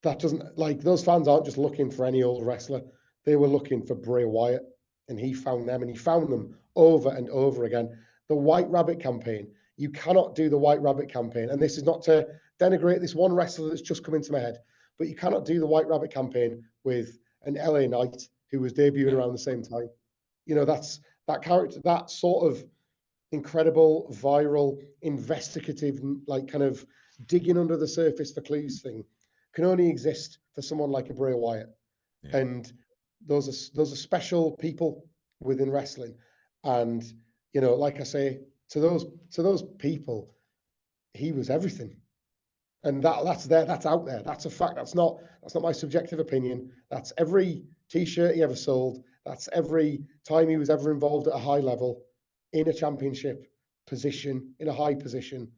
That doesn't, like, those fans aren't just looking for any old wrestler. They were looking for Bray Wyatt, and he found them, and he found them over and over again. The White Rabbit campaign, you cannot do the White Rabbit campaign. And this is not to denigrate this one wrestler that's just come into my head, but you cannot do the White Rabbit campaign with an LA Knight who was debuting around the same time. That's that character, that sort of incredible, viral, investigative, like kind of digging under the surface for clues thing can only exist for someone like a Bray Wyatt. Yeah. And those are special people within wrestling. And, like I say, to those people, he was everything. And that's out there. That's a fact. That's not my subjective opinion. That's every t-shirt he ever sold. That's every time he was ever involved at a high level, in a championship position, in a high position.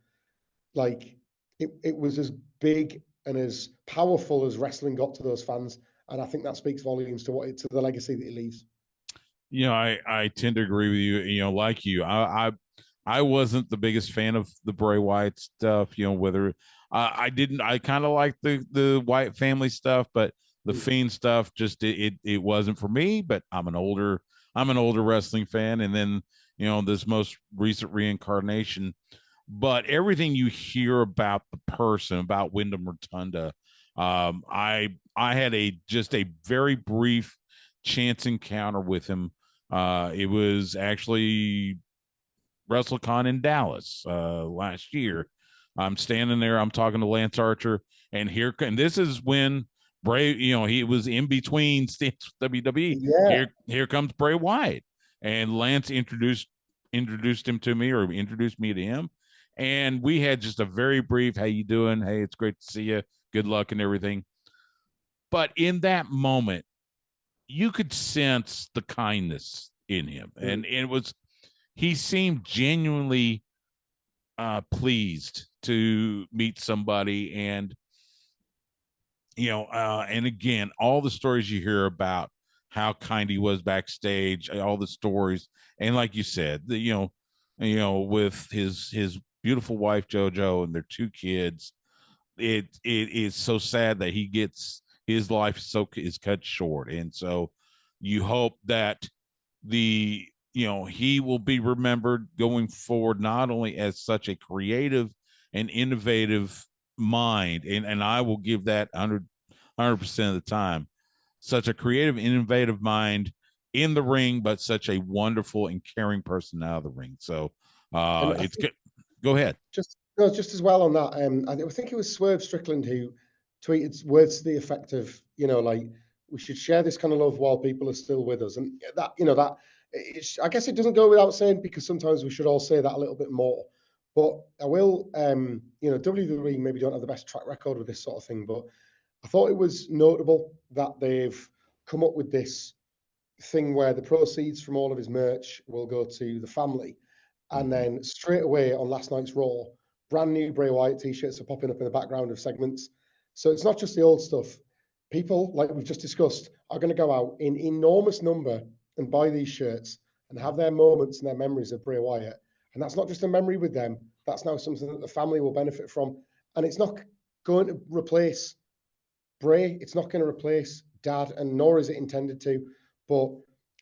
Like it was as big and as powerful as wrestling got to those fans. And I think that speaks volumes to the legacy that he leaves. I tend to agree with you. Like you, I wasn't the biggest fan of the Bray Wyatt stuff, whether I kind of like the Wyatt family stuff, but the Mm. Fiend stuff just it wasn't for me. But I'm an older wrestling fan, and then this most recent reincarnation. But everything you hear about the person, about Wyndham Rotunda, I had just a very brief chance encounter with him. It was actually WrestleCon in Dallas last year. I'm standing there. I'm talking to Lance Archer, and this is when Bray, he was in between stints with WWE. Yeah, Here comes Bray Wyatt, and Lance introduced him to me, or introduced me to him, and we had just a very brief, "How you doing? Hey, it's great to see you. Good luck and everything." But in that moment, you could sense the kindness in him, mm. and he seemed genuinely pleased to meet somebody. And and again, all the stories you hear about how kind he was backstage, all the stories, and like you said, with his beautiful wife JoJo and their two kids, it is so sad that he gets his life is cut short. And so you hope that he will be remembered going forward, not only as such a creative and innovative mind, and I will give that 100% of the time, such a creative, innovative mind in the ring, but such a wonderful and caring person out of the ring. So And I it's think good. Go ahead. just as well on that. I think it was Swerve Strickland who tweeted words to the effect of, like, we should share this kind of love while people are still with us, and I guess it doesn't go without saying, because sometimes we should all say that a little bit more. But I will, WWE maybe don't have the best track record with this sort of thing, but I thought it was notable that they've come up with this thing where the proceeds from all of his merch will go to the family. And Mhm. then straight away on last night's Raw, brand new Bray Wyatt t-shirts are popping up in the background of segments. So it's not just the old stuff. People, like we've just discussed, are going to go out in enormous number and buy these shirts and have their moments and their memories of Bray Wyatt. And that's not just a memory with them. That's now something that the family will benefit from. And it's not going to replace Bray. It's not going to replace Dad, and nor is it intended to. But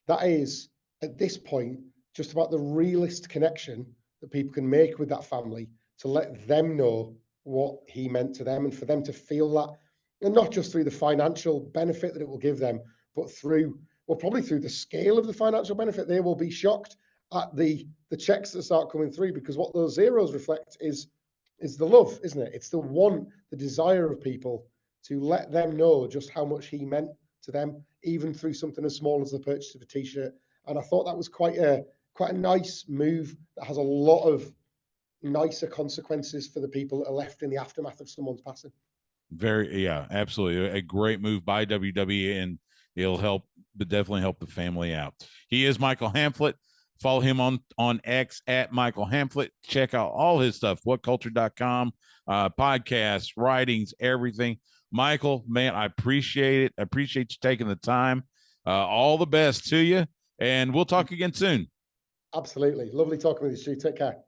that is, at this point, just about the realest connection that people can make with that family, to let them know what he meant to them and for them to feel that. And not just through the financial benefit that it will give them, but probably through the scale of the financial benefit. They will be shocked at the checks that start coming through, because what those zeros reflect is the love, isn't it? It's the want, the desire of people to let them know just how much he meant to them, even through something as small as the purchase of a t-shirt. And I thought that was quite a nice move that has a lot of nicer consequences for the people that are left in the aftermath of someone's passing. Yeah, absolutely. A great move by WWE, and it'll help, but definitely help the family out. He is Michael Hamflett. Follow him on X at Michael Hamflett. Check out all his stuff, whatculture.com, podcasts, writings, everything. Michael, man, I appreciate it. I appreciate you taking the time. All the best to you, and we'll talk again soon. Absolutely. Lovely talking with you, Stu. Take care.